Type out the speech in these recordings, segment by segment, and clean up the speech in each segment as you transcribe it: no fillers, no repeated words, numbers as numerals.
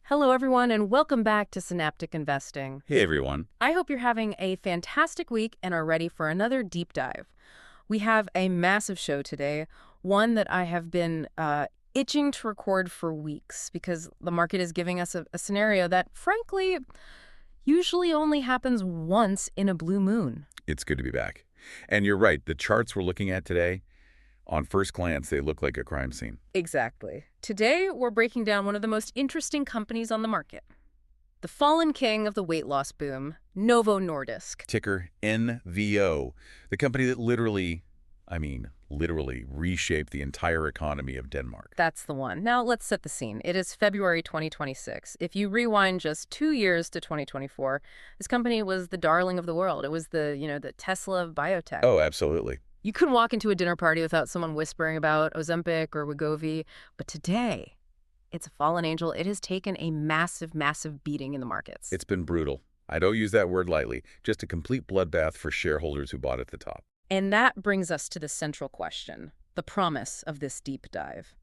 Hello, everyone, and welcome back to Synaptic Investing. Hey, everyone. I hope you're having a fantastic week and are ready for another deep dive. We have a massive show today, one that I have been itching to record for weeks because the market is giving us a scenario that, frankly, usually only happens once in a blue moon. It's good to be back. And you're right, the charts we're looking at today, on first glance, they look like a crime scene. Exactly. Today, we're breaking down one of the most interesting companies on the market. The fallen king of the weight loss boom, Novo Nordisk. Ticker NVO, the company that literally reshaped the entire economy of Denmark. That's the one. Now, let's set the scene. It is February 2026. If you rewind just 2 years to 2024, this company was the darling of the world. It was the Tesla of biotech. Oh, absolutely. You couldn't walk into a dinner party without someone whispering about Ozempic or Wegovy. But today, it's a fallen angel. It has taken a massive, massive beating in the markets. It's been brutal. I don't use that word lightly. Just a complete bloodbath for shareholders who bought at the top. And that brings us to the central question, the promise of this deep dive.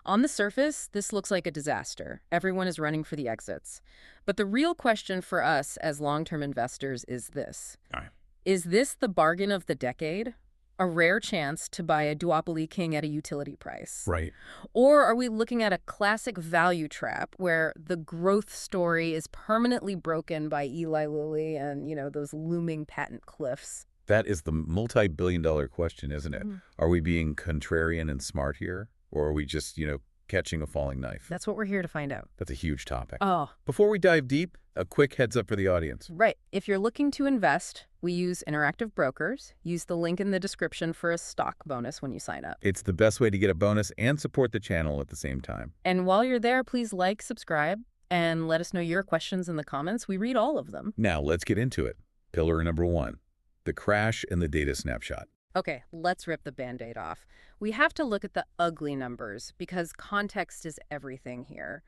On the surface, this looks like a disaster. Everyone is running for the exits. But the real question for us as long-term investors is this. All right. Is this the bargain of the decade? A rare chance to buy a duopoly king at a utility price? Right. Or are we looking at a classic value trap where the growth story is permanently broken by Eli Lilly and, those looming patent cliffs? That is the multi-billion-dollar question, isn't it? Mm-hmm. Are we being contrarian and smart here? Or are we just, catching a falling knife? That's what we're here to find out. That's a huge topic. Oh, Before we dive deep, a quick heads up for the audience. right. If you're looking to invest, we use Interactive Brokers. Use the link in the description for a stock bonus when you sign up. It's the best way to get a bonus and support the channel at the same time. And while you're there, please like, subscribe, and let us know your questions in the comments. We read all of them. Now, let's get into it. Pillar number 1, the crash and the data snapshot. Okay, let's rip the Band-Aid off. We have to look at the ugly numbers because context is everything here.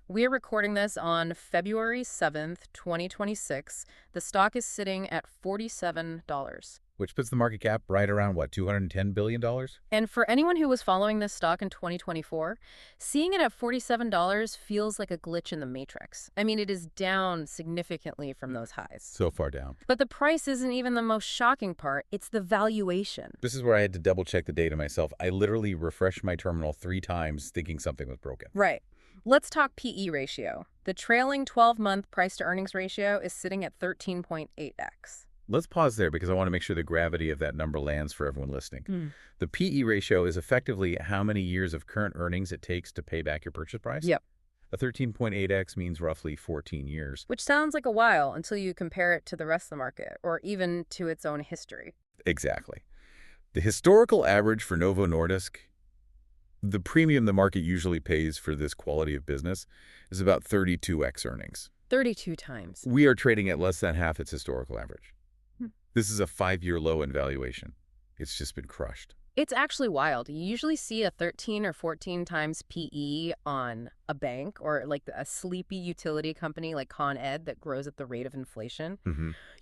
We're recording this on February 7th, 2026. The stock is sitting at $47. Which puts the market cap right around, $210 billion? And for anyone who was following this stock in 2024, seeing it at $47 feels like a glitch in the matrix. I mean, it is down significantly from those highs. So far down. But the price isn't even the most shocking part. It's the valuation. This is where I had to double-check the data myself. I literally refreshed my terminal 3 times thinking something was broken. Right. Let's talk PE ratio. The trailing 12-month price-to-earnings ratio is sitting at 13.8x. Let's pause there because I want to make sure the gravity of that number lands for everyone listening. The PE ratio is effectively how many years of current earnings it takes to pay back your purchase price. Yep. A 13.8x means roughly 14 years. Which sounds like a while until you compare it to the rest of the market or even to its own history. Exactly. The historical average for Novo Nordisk, the premium the market usually pays for this quality of business, is about 32x earnings. 32 times. We are trading at less than half its historical average. This is a 5-year low in valuation. It's just been crushed. It's actually wild. You usually see a 13 or 14 times PE on a bank or like a sleepy utility company like Con Ed that grows at the rate of inflation.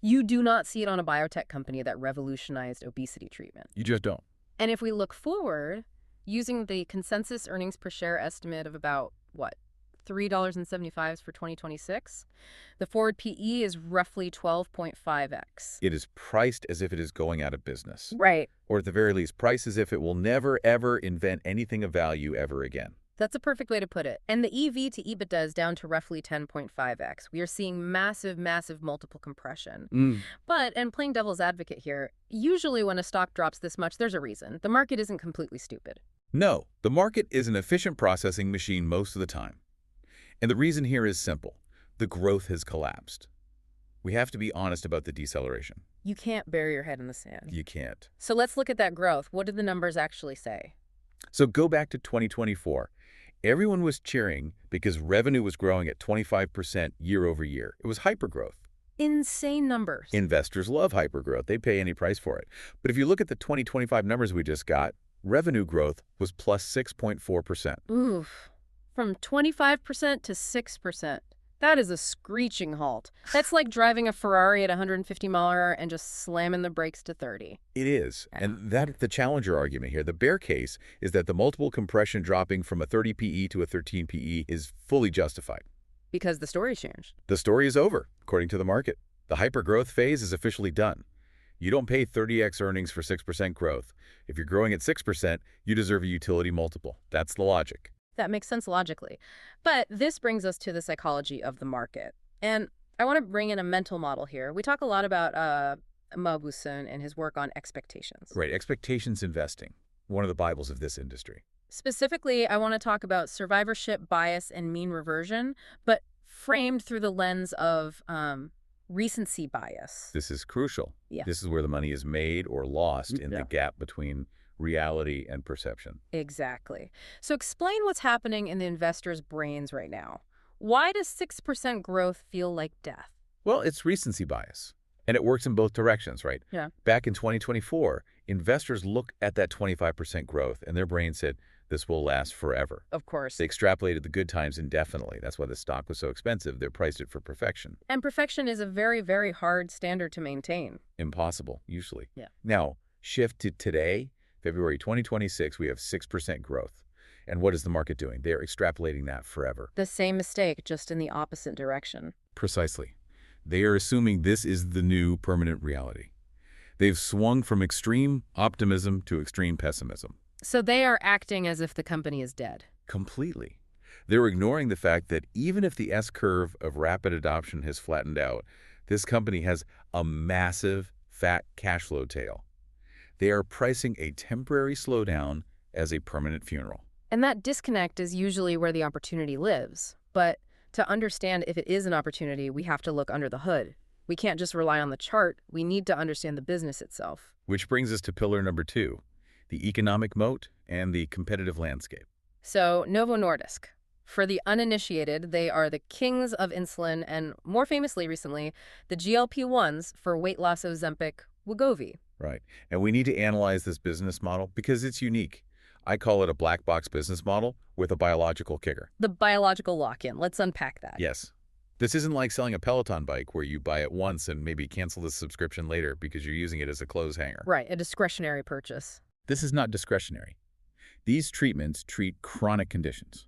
You do not see it on a biotech company that revolutionized obesity treatment. You just don't. And if we look forward, using the consensus earnings per share estimate of about, $3.75 for 2026, the forward PE is roughly 12.5x. It is priced as if it is going out of business. Right. Or at the very least, priced as if it will never, ever invent anything of value ever again. That's a perfect way to put it. And the EV to EBITDA is down to roughly 10.5x. We are seeing massive, massive multiple compression. But, and playing devil's advocate here, usually when a stock drops this much, there's a reason. The market isn't completely stupid. No, the market is an efficient processing machine most of the time. And the reason here is simple. The growth has collapsed. We have to be honest about the deceleration. You can't bury your head in the sand. You can't. So let's look at that growth. What did the numbers actually say? So go back to 2024. Everyone was cheering because revenue was growing at 25% year over year. It was hypergrowth. Insane numbers. Investors love hypergrowth. They pay any price for it. But if you look at the 2025 numbers we just got, revenue growth was plus 6.4%. Oof. From 25% to 6%. That is a screeching halt. That's like driving a Ferrari at 150 mph and just slamming the brakes to 30. It is. And that's the challenger argument here. The bear case is that the multiple compression dropping from a 30 PE to a 13 PE is fully justified. Because the story changed. The story is over, according to the market. The hypergrowth phase is officially done. You don't pay 30x earnings for 6% growth. If you're growing at 6%, you deserve a utility multiple. That's the logic. That makes sense logically. But this brings us to the psychology of the market. And I want to bring in a mental model here. We talk a lot about Moat and his work on expectations. Right, expectations investing, one of the Bibles of this industry. Specifically, I want to talk about survivorship bias and mean reversion, but framed through the lens of recency bias. This is crucial. Yeah. This is where the money is made or lost in the gap between reality and perception. Exactly. So explain what's happening in the investors' brains right now. Why does 6% growth feel like death? Well, it's recency bias. And it works in both directions, right? Yeah. Back in 2024, investors looked at that 25% growth and their brain said, this will last forever. Of course. They extrapolated the good times indefinitely. That's why the stock was so expensive. They priced it for perfection. And perfection is a very, very hard standard to maintain. Impossible, usually. Yeah. Now, shift to today, February 2026, we have 6% growth. And what is the market doing? They're extrapolating that forever. The same mistake, just in the opposite direction. Precisely. They are assuming this is the new permanent reality. They've swung from extreme optimism to extreme pessimism. So they are acting as if the company is dead. Completely. They're ignoring the fact that even if the S-curve of rapid adoption has flattened out, this company has a massive, fat cash flow tail. They are pricing a temporary slowdown as a permanent funeral. And that disconnect is usually where the opportunity lives. But to understand if it is an opportunity, we have to look under the hood. We can't just rely on the chart. We need to understand the business itself. Which brings us to pillar number 2, the economic moat and the competitive landscape. So, Novo Nordisk. For the uninitiated, they are the kings of insulin and, more famously recently, the GLP-1s for weight loss Ozempic, Wegovy. Right. And we need to analyze this business model because it's unique. I call it a black box business model with a biological kicker. The biological lock-in. Let's unpack that. Yes. This isn't like selling a Peloton bike where you buy it once and maybe cancel the subscription later because you're using it as a clothes hanger. Right, a discretionary purchase. This is not discretionary. These treatments treat chronic conditions.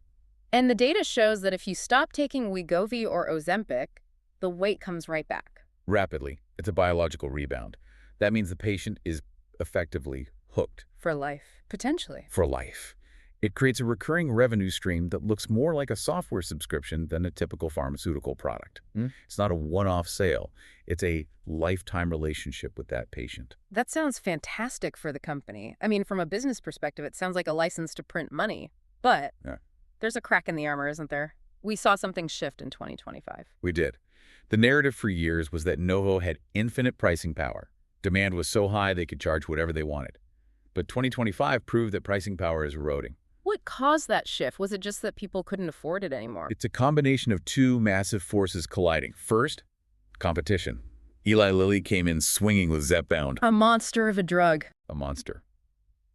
And the data shows that if you stop taking Wegovy or Ozempic, the weight comes right back. Rapidly. It's a biological rebound. That means the patient is effectively hooked. For life, potentially. For life. It creates a recurring revenue stream that looks more like a software subscription than a typical pharmaceutical product. It's not a one-off sale. It's a lifetime relationship with that patient. That sounds fantastic for the company. I mean, from a business perspective, it sounds like a license to print money. But there's a crack in the armor, isn't there? We saw something shift in 2025. We did. The narrative for years was that Novo had infinite pricing power. Demand was so high they could charge whatever they wanted. But 2025 proved that pricing power is eroding. What caused that shift? Was it just that people couldn't afford it anymore? It's a combination of two massive forces colliding. First, competition. Eli Lilly came in swinging with Zepbound. A monster of a drug. A monster.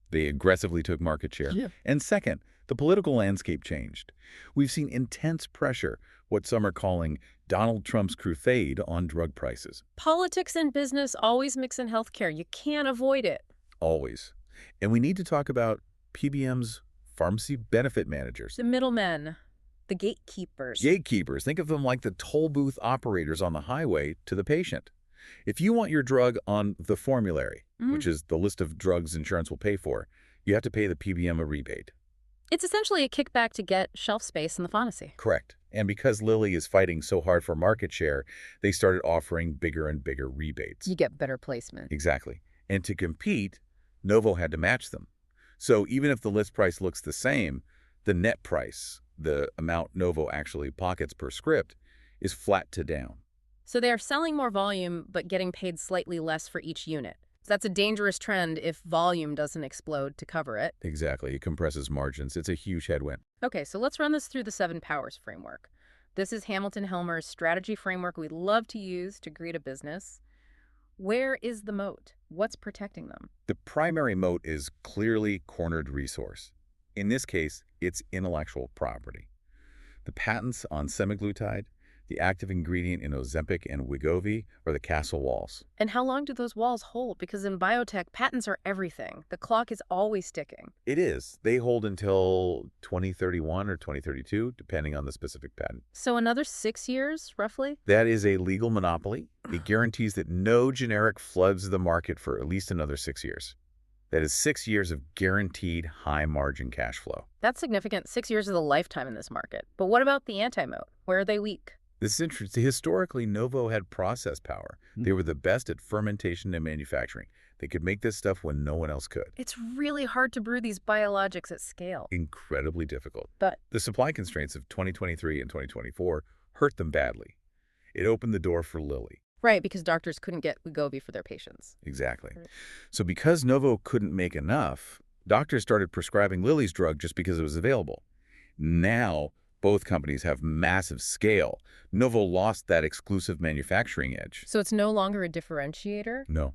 They aggressively took market share. Yeah. And second, the political landscape changed. We've seen intense pressure, what some are calling Donald Trump's crusade on drug prices. Politics and business always mix in healthcare. You can't avoid it. Always. And we need to talk about PBM's pharmacy benefit managers. The middlemen, the gatekeepers. Gatekeepers. Think of them like the toll booth operators on the highway to the patient. If you want your drug on the formulary, which is the list of drugs insurance will pay for, you have to pay the PBM a rebate. It's essentially a kickback to get shelf space in the pharmacy. Correct. And because Lilly is fighting so hard for market share, they started offering bigger and bigger rebates. You get better placement. Exactly. And to compete, Novo had to match them. So even if the list price looks the same, the net price, the amount Novo actually pockets per script, is flat to down. So they are selling more volume, but getting paid slightly less for each unit. That's a dangerous trend if volume doesn't explode to cover it. Exactly. It compresses margins. It's a huge headwind. Okay, so let's run this through the 7 powers framework. This is Hamilton Helmer's strategy framework we love to use to greet a business. Where is the moat? What's protecting them? The primary moat is clearly cornered resource. In this case, it's intellectual property. The patents on semaglutide, The active ingredient in Ozempic and Wegovy are the castle walls. And how long do those walls hold? Because in biotech, patents are everything. The clock is always ticking. It is. They hold until 2031 or 2032, depending on the specific patent. So another 6 years, roughly? That is a legal monopoly. It guarantees that no generic floods the market for at least another 6 years. That is 6 years of guaranteed high-margin cash flow. That's significant. 6 years is a lifetime in this market. But what about the anti-moat? Where are they weak? This is interesting. Historically, Novo had process power. They were the best at fermentation and manufacturing. They could make this stuff when no one else could. It's really hard to brew these biologics at scale. Incredibly difficult. But The supply constraints of 2023 and 2024 hurt them badly. It opened the door for Lilly. right, because doctors couldn't get Wegovy for their patients. Exactly. Right. So because Novo couldn't make enough, doctors started prescribing Lilly's drug just because it was available. Now, both companies have massive scale. Novo lost that exclusive manufacturing edge. So it's no longer a differentiator? No,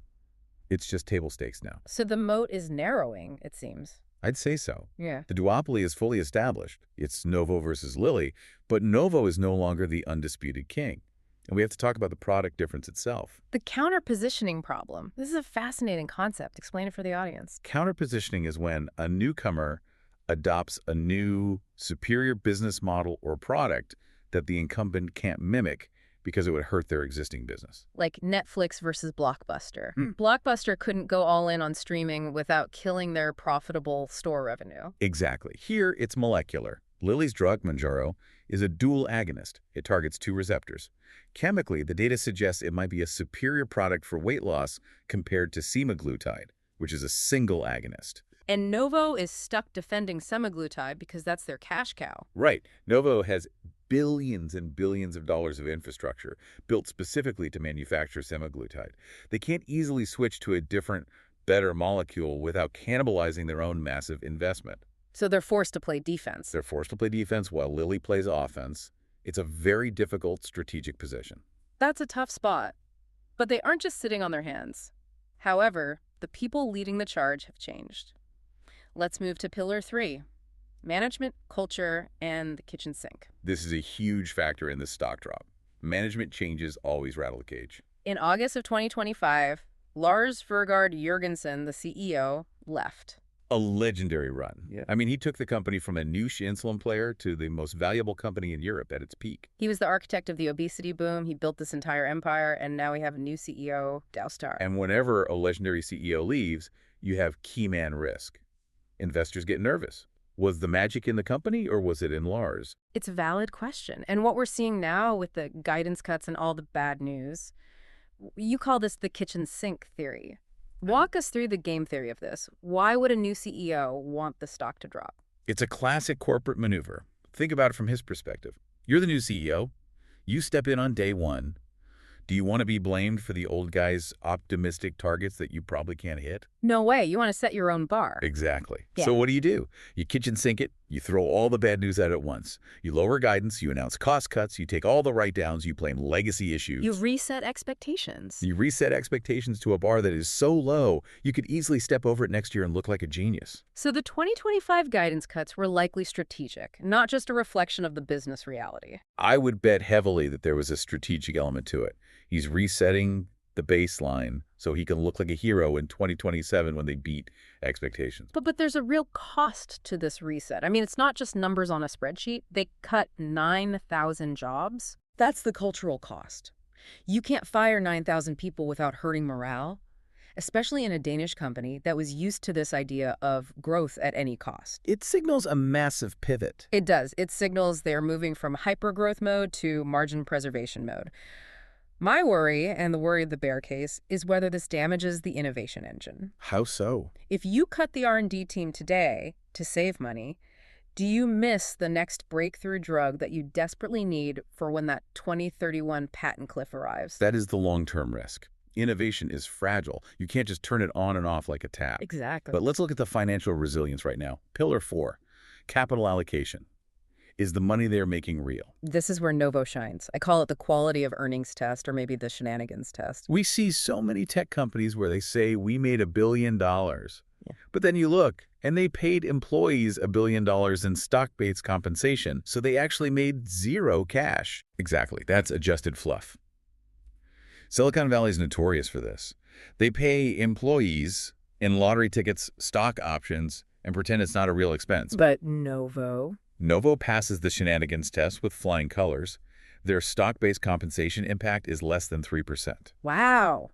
it's just table stakes now. So the moat is narrowing, it seems. I'd say so. Yeah. The duopoly is fully established. It's Novo versus Lilly, but Novo is no longer the undisputed king. And we have to talk about the product difference itself. The counterpositioning problem. This is a fascinating concept. Explain it for the audience. Counterpositioning is when a newcomer adopts a new, superior business model or product that the incumbent can't mimic because it would hurt their existing business. Like Netflix versus Blockbuster. Blockbuster couldn't go all in on streaming without killing their profitable store revenue. Exactly. Here, it's molecular. Lilly's drug, Mounjaro, is a dual agonist. It targets two receptors. Chemically, the data suggests it might be a superior product for weight loss compared to semaglutide, which is a single agonist. And Novo is stuck defending semaglutide because that's their cash cow. Right. Novo has billions and billions of dollars of infrastructure built specifically to manufacture semaglutide. They can't easily switch to a different, better molecule without cannibalizing their own massive investment. So they're forced to play defense. They're forced to play defense while Lilly plays offense. It's a very difficult strategic position. That's a tough spot. But they aren't just sitting on their hands. However, the people leading the charge have changed. Let's move to Pillar 3. Management, culture, and the kitchen sink. This is a huge factor in this stock drop. Management changes always rattle the cage. In August of 2025, Lars Vergaard Jørgensen, the CEO, left. A legendary run. Yeah. I mean, he took the company from a niche insulin player to the most valuable company in Europe at its peak. He was the architect of the obesity boom. He built this entire empire, and now we have a new CEO, Doustar. And whenever a legendary CEO leaves, you have key man risk. Investors get nervous. Was the magic in the company or was it in Lars? It's a valid question. And what we're seeing now with the guidance cuts and all the bad news, you call this the kitchen sink theory. Walk us through the game theory of this. Why would a new CEO want the stock to drop? It's a classic corporate maneuver. Think about it from his perspective. You're the new CEO. You step in on day one. Do you want to be blamed for the old guy's optimistic targets that you probably can't hit? No way. You want to set your own bar. Exactly. Yeah. So what do? You kitchen sink it. You throw all the bad news out at once. You lower guidance. You announce cost cuts. You take all the write-downs. You blame legacy issues. You reset expectations. You reset expectations to a bar that is so low, you could easily step over it next year and look like a genius. So the 2025 guidance cuts were likely strategic, not just a reflection of the business reality. I would bet heavily that there was a strategic element to it. He's resetting the baseline so he can look like a hero in 2027 when they beat expectations. But there's a real cost to this reset. I mean, it's not just numbers on a spreadsheet. They cut 9,000 jobs. That's the cultural cost. You can't fire 9,000 people without hurting morale, especially in a Danish company that was used to this idea of growth at any cost. It signals a massive pivot. It does. It signals they're moving from hypergrowth mode to margin preservation mode. My worry, and the worry of the bear case, is whether this damages the innovation engine. How so? If you cut the R&D team today to save money, do you miss the next breakthrough drug that you desperately need for when that 2031 patent cliff arrives? That is the long-term risk. Innovation is fragile. You can't just turn it on and off like a tap. Exactly. But let's look at the financial resilience right now. Pillar 4, capital allocation. Is the money they're making real? This is where Novo shines. I call it the quality of earnings test, or maybe the Shenanigans test. We see so many tech companies where they say we made $1 billion. Yeah. But then you look, and they paid employees $1 billion in stock-based compensation, so they actually made zero cash. Exactly, that's adjusted fluff. Silicon Valley is notorious for this. They pay employees in lottery tickets, stock options, and pretend it's not a real expense. But Novo? Novo passes the Shenanigans test with flying colors. Their stock-based compensation impact is less than 3%. Wow.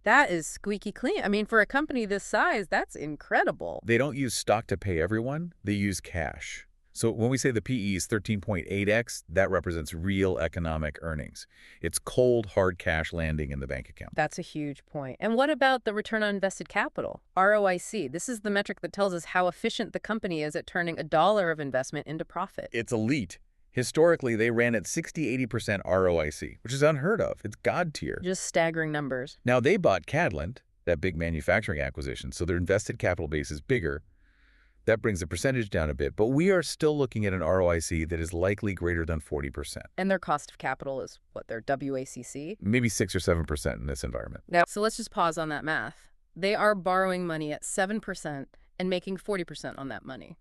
That is squeaky clean. I mean, for a company this size, that's incredible. They don't use stock to pay everyone. They use cash. So when we say the PE is 13.8x, that represents real economic earnings. It's cold, hard cash landing in the bank account. That's a huge point. And what about the return on invested capital, ROIC? This is the metric that tells us how efficient the company is at turning a dollar of investment into profit. It's elite. Historically, they ran at 60–80% ROIC, which is unheard of. It's God tier. Just staggering numbers. Now, they bought Cadland, that big manufacturing acquisition, so their invested capital base is bigger. That brings the percentage down a bit, but we are still looking at an ROIC that is likely greater than 40%. And their cost of capital is, what, their WACC? Maybe 6 or 7% in this environment. Now, so let's just pause on that math. They are borrowing money at 7% and making 40% on that money.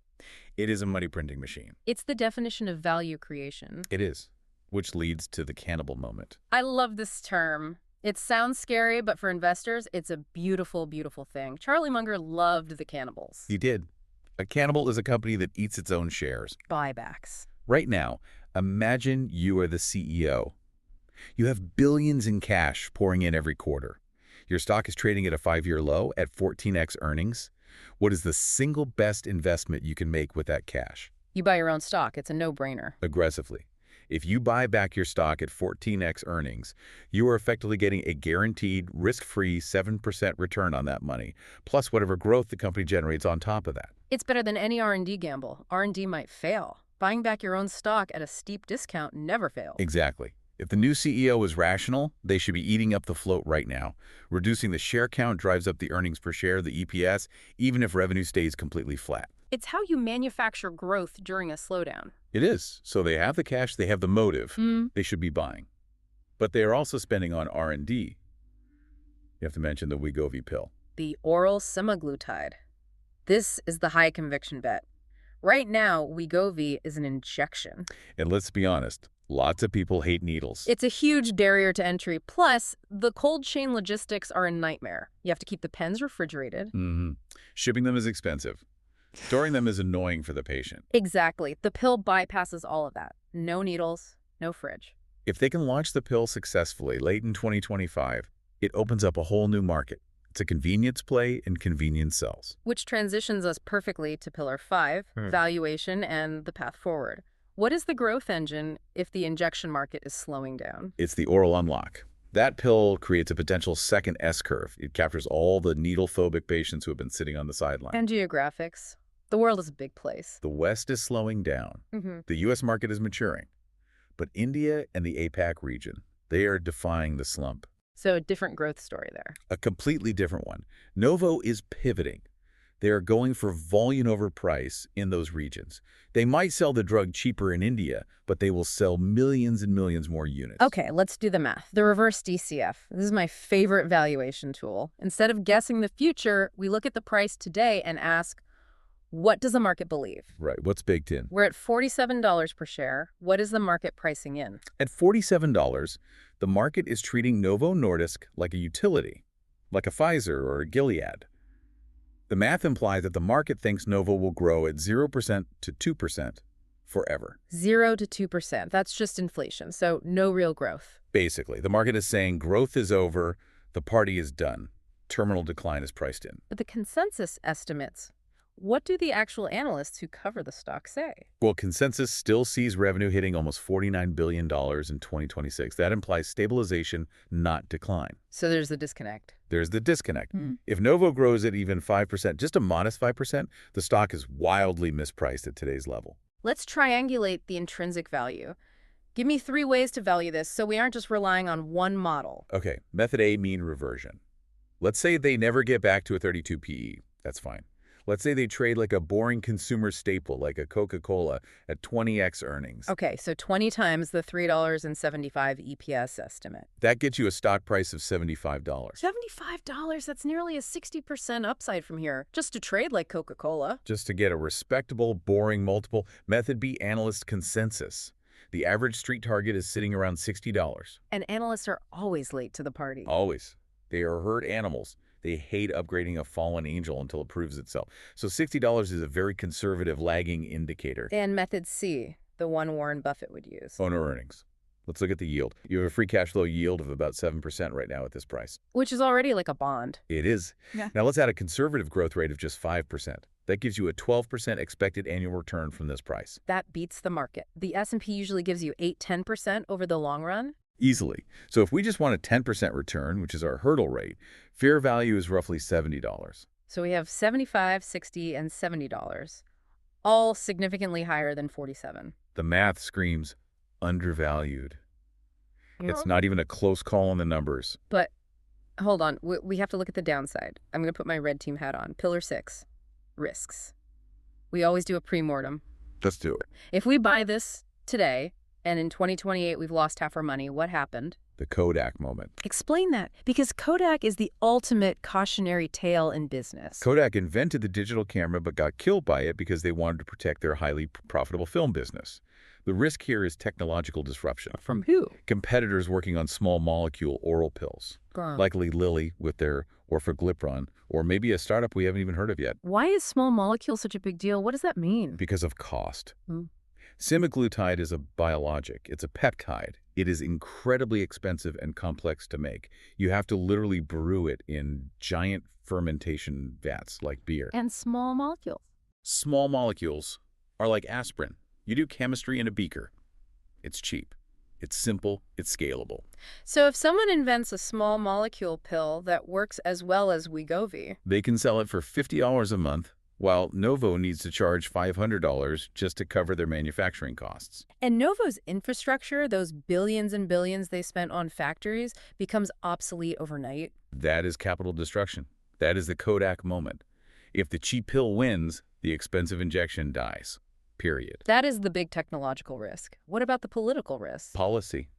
It is a money printing machine. It's the definition of value creation. It is, which leads to the cannibal moment. I love this term. It sounds scary, but for investors, it's a beautiful, beautiful thing. Charlie Munger loved the cannibals. He did. A cannibal is a company that eats its own shares. Buybacks. Right now, imagine you are the CEO. You have billions in cash pouring in every quarter. Your stock is trading at a 5-year low at 14x earnings. What is the single best investment you can make with that cash? You buy your own stock. It's a no-brainer. Aggressively. If you buy back your stock at 14x earnings, you are effectively getting a guaranteed, risk-free 7% return on that money, plus whatever growth the company generates on top of that. It's better than any R&D gamble. R&D might fail. Buying back your own stock at a steep discount never fails. Exactly. If the new CEO is rational, they should be eating up the float right now. Reducing the share count drives up the earnings per share, the EPS, even if revenue stays completely flat. It's how you manufacture growth during a slowdown. It is. So they have the cash, they have the motive. They should be buying. But they are also spending on R&D. You have to mention the Wegovy pill. The oral semaglutide. This is the high conviction bet. Right now, Wegovy is an injection. And let's be honest, lots of people hate needles. It's a huge barrier to entry. Plus, the cold chain logistics are a nightmare. You have to keep the pens refrigerated. Shipping them is expensive. Storing them is annoying for the patient. Exactly. The pill bypasses all of that. No needles, no fridge. If they can launch the pill successfully late in 2025, it opens up a whole new market. It's a convenience play and convenience sells. Which transitions us perfectly to Pillar 5, valuation and the path forward. What is the growth engine if the injection market is slowing down? It's the oral unlock. That pill creates a potential second S-curve. It captures all the needle-phobic patients who have been sitting on the sideline. And geographics. The world is a big place. The West is slowing down. The U.S. market is maturing. But India and the APAC region, they are defying the slump. So a different growth story there. A completely different one. Novo is pivoting. They are going for volume over price in those regions. They might sell the drug cheaper in India, but they will sell millions and millions more units. Okay, let's do the math. The reverse DCF. This is my favorite valuation tool. Instead of guessing the future, we look at the price today and ask, what does the market believe? Right. What's baked in? We're at $47 per share. What is the market pricing in? At $47, the market is treating Novo Nordisk like a utility, like a Pfizer or a Gilead. The math implies that the market thinks Novo will grow at 0% to 2% forever. 0 to 2%. That's just inflation, so no real growth. Basically, the market is saying growth is over, the party is done. Terminal decline is priced in. But the consensus estimates, what do the actual analysts who cover the stock say? Well, consensus still sees revenue hitting almost $49 billion in 2026. That implies stabilization, not decline. So there's the disconnect. There's the disconnect. If Novo grows at even 5%, just a modest 5%, the stock is wildly mispriced at today's level. Let's triangulate the intrinsic value. Give me 3 ways to value this so we aren't just relying on one model. Okay, method A, mean reversion. Let's say they never get back to a 32 PE. That's fine. Let's say they trade like a boring consumer staple, like a Coca-Cola, at 20x earnings. Okay, so 20 times the $3.75 EPS estimate. That gets you a stock price of $75. $75? That's nearly a 60% upside from here, just to trade like Coca-Cola. Just to get a respectable, boring multiple, Method B analyst consensus. The average street target is sitting around $60. And analysts are always late to the party. Always. They are herd animals. They hate upgrading a fallen angel until it proves itself. So $60 is a very conservative lagging indicator. And Method C, the one Warren Buffett would use. Owner earnings. Let's look at the yield. You have a free cash flow yield of about 7% right now at this price. Which is already like a bond. It is. Yeah. Now let's add a conservative growth rate of just 5%. That gives you a 12% expected annual return from this price. That beats the market. The S&P usually gives you 8–10% over the long run. Easily. So if we just want a 10% return, which is our hurdle rate, fair value is roughly $70. So we have $75, $60, and $70, all significantly higher than $47. The math screams undervalued. Yeah. It's not even a close call on the numbers. But hold on, we have to look at the downside. I'm going to put my red team hat on. Pillar 6, risks. We always do a pre-mortem. Let's do it. If we buy this today, and in 2028 we've lost half our money, what happened? The Kodak moment. Explain that, because Kodak is the ultimate cautionary tale in business. Kodak invented the digital camera but got killed by it because they wanted to protect their highly profitable film business. The risk here is technological disruption. From who? Competitors working on small molecule oral pills. Likely Lilly with their orforglipron, or maybe a startup we haven't even heard of yet. Why is small molecule such a big deal? What does that mean? Because of cost. Semaglutide is a biologic. It's a peptide. It is incredibly expensive and complex to make. You have to literally brew it in giant fermentation vats like beer. And small molecules. Small molecules are like aspirin. You do chemistry in a beaker. It's cheap. It's simple. It's scalable. So if someone invents a small molecule pill that works as well as Wegovy, they can sell it for $50 a month, while Novo needs to charge $500 just to cover their manufacturing costs. And Novo's infrastructure, those billions and billions they spent on factories, becomes obsolete overnight. That is capital destruction. That is the Kodak moment. If the cheap pill wins, the expensive injection dies. Period. That is the big technological risk. What about the political risk? Policy.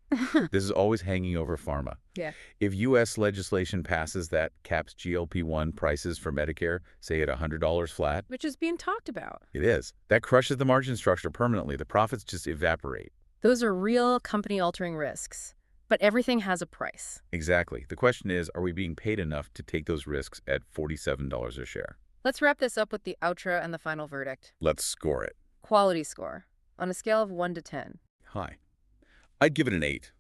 This is always hanging over pharma. Yeah. If U.S. legislation passes that caps GLP-1 prices for Medicare, say at $100 flat. Which is being talked about. It is. That crushes the margin structure permanently. The profits just evaporate. Those are real company-altering risks. But everything has a price. Exactly. The question is, are we being paid enough to take those risks at $47 a share? Let's wrap this up with the outro and the final verdict. Let's score it. Quality score. On a scale of 1 to 10. High. I'd give it an 8.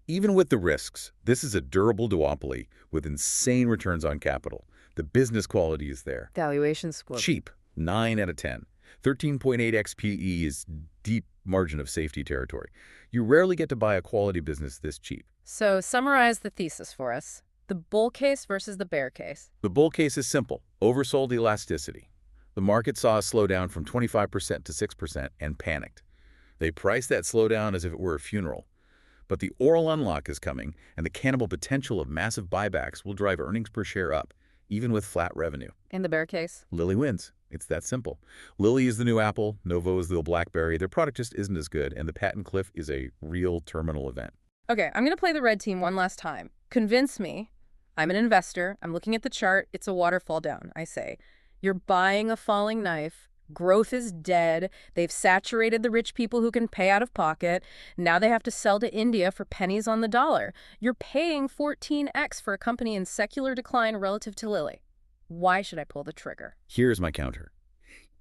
Even with the risks, this is a durable duopoly with insane returns on capital. The business quality is there. Valuation score. Cheap. 9 out of 10. 13.8x PE is deep margin of safety territory. You rarely get to buy a quality business this cheap. So summarize the thesis for us. The bull case versus the bear case. The bull case is simple. Oversold elasticity. The market saw a slowdown from 25% to 6% and panicked. They priced that slowdown as if it were a funeral. But the oral unlock is coming, and the cannibal potential of massive buybacks will drive earnings per share up, even with flat revenue. In the bear case? Lilly wins. It's that simple. Lilly is the new Apple, Novo is the BlackBerry. Their product just isn't as good, and the patent cliff is a real terminal event. Okay, I'm going to play the red team one last time. Convince me. I'm an investor. I'm looking at the chart. It's a waterfall down, I say. You're buying a falling knife. Growth is dead. They've saturated the rich people who can pay out of pocket. Now they have to sell to India for pennies on the dollar. You're paying 14x for a company in secular decline relative to Lilly. Why should I pull the trigger? Here's my counter.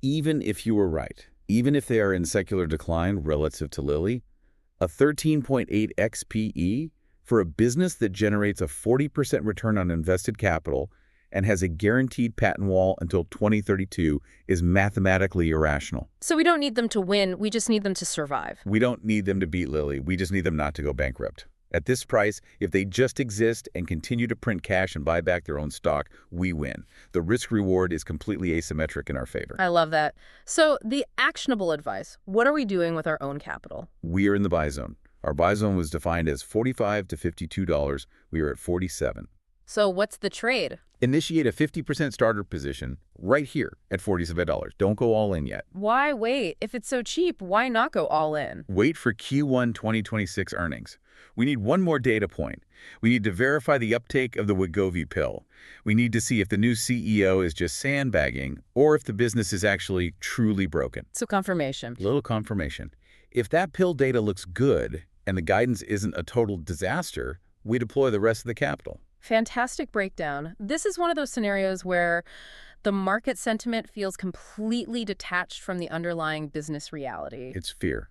Even if you were right, even if they are in secular decline relative to Lilly, a 13.8x PE for a business that generates a 40% return on invested capital and has a guaranteed patent wall until 2032 is mathematically irrational. So we don't need them to win, we just need them to survive. We don't need them to beat Lilly, we just need them not to go bankrupt. At this price, if they just exist and continue to print cash and buy back their own stock, we win. The risk-reward is completely asymmetric in our favor. I love that. So the actionable advice, what are we doing with our own capital? We are in the buy zone. Our buy zone was defined as $45 to $52. We are at $47. So what's the trade? Initiate a 50% starter position right here at $47. Don't go all in yet. Why wait? If it's so cheap, why not go all in? Wait for Q1 2026 earnings. We need one more data point. We need to verify the uptake of the Wegovy pill. We need to see if the new CEO is just sandbagging or if the business is actually truly broken. So confirmation. Little confirmation. If that pill data looks good and the guidance isn't a total disaster, we deploy the rest of the capital. Fantastic breakdown. This is one of those scenarios where the market sentiment feels completely detached from the underlying business reality. It's fear.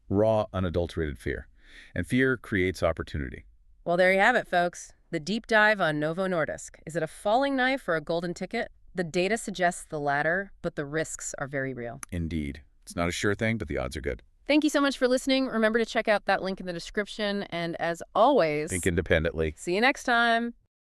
Raw, unadulterated fear. And fear creates opportunity. Well, there you have it, folks. The deep dive on Novo Nordisk. Is it a falling knife or a golden ticket? The data suggests the latter, but the risks are very real. Indeed. It's not a sure thing, but the odds are good. Thank you so much for listening. Remember to check out that link in the description. And as always, Think independently. see you next time.